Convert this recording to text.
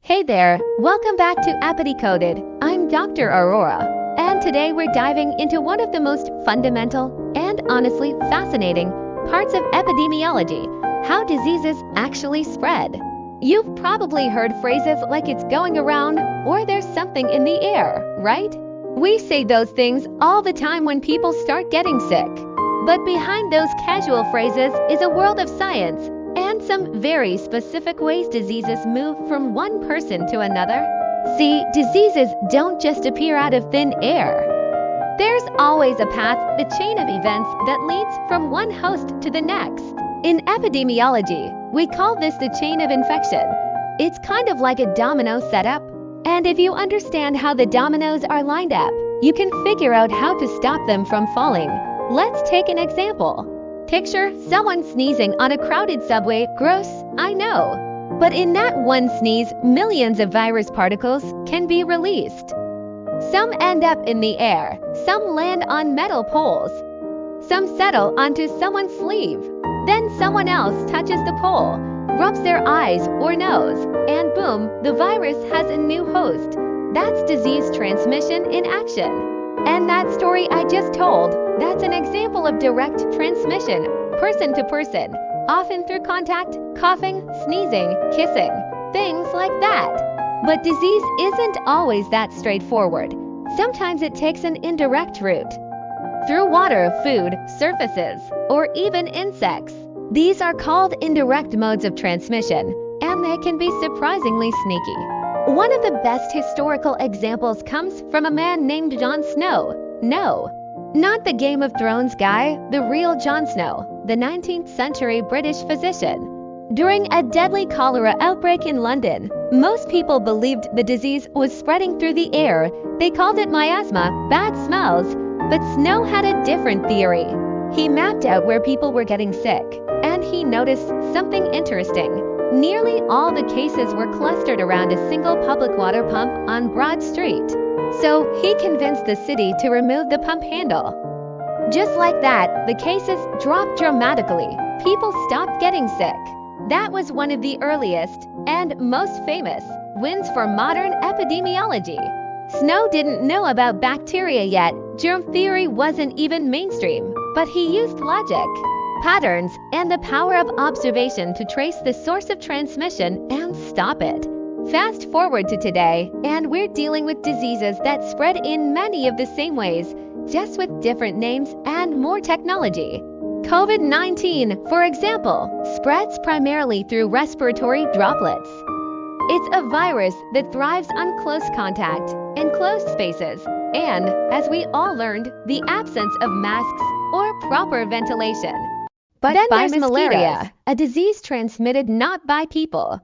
Hey there, welcome back to EpiDecoded. I'm Dr. Aurora, and today we're diving into one of the most fundamental and honestly fascinating parts of epidemiology, how diseases actually spread. You've probably heard phrases like it's going around or there's something in the air, right? We say those things all the time when people start getting sick. But behind those casual phrases is a world of science and some very specific ways diseases move from one person to another. See, diseases don't just appear out of thin air. There's always a path, the chain of events that leads from one host to the next. In epidemiology, we call this the chain of infection. It's kind of like a domino setup. And if you understand how the dominoes are lined up, you can figure out how to stop them from falling. Let's take an example. Picture someone sneezing on a crowded subway. Gross, I know. But in that one sneeze, millions of virus particles can be released. Some end up in the air, some land on metal poles, some settle onto someone's sleeve. Then someone else touches the pole, rubs their eyes or nose, and boom, the virus has a new host. That's disease transmission in action. And that story I just told, that's an example of direct transmission, person to person, often through contact, coughing, sneezing, kissing, things like that. But disease isn't always that straightforward. Sometimes it takes an indirect route, through water, food, surfaces, or even insects. These are called indirect modes of transmission, and they can be surprisingly sneaky. One of the best historical examples comes from a man named Jon Snow. No, not the Game of Thrones guy, the real Jon Snow, the 19th century British physician. During a deadly cholera outbreak in London, most people believed the disease was spreading through the air. They called it miasma, bad smells, but Snow had a different theory. He mapped out where people were getting sick, and he noticed something interesting. Nearly all the cases were clustered around a single public water pump on Broad Street. So he convinced the city to remove the pump handle. Just like that, the cases dropped dramatically. People stopped getting sick. That was one of the earliest and most famous wins for modern epidemiology. Snow didn't know about bacteria yet. Germ theory wasn't even mainstream, but he used logic, patterns, and the power of observation to trace the source of transmission and stop it. Fast forward to today, and we're dealing with diseases that spread in many of the same ways, just with different names and more technology. COVID-19, for example, spreads primarily through respiratory droplets. It's a virus that thrives on close contact, enclosed spaces, and, as we all learned, the absence of masks or proper ventilation. But then there's malaria, a disease transmitted not by people,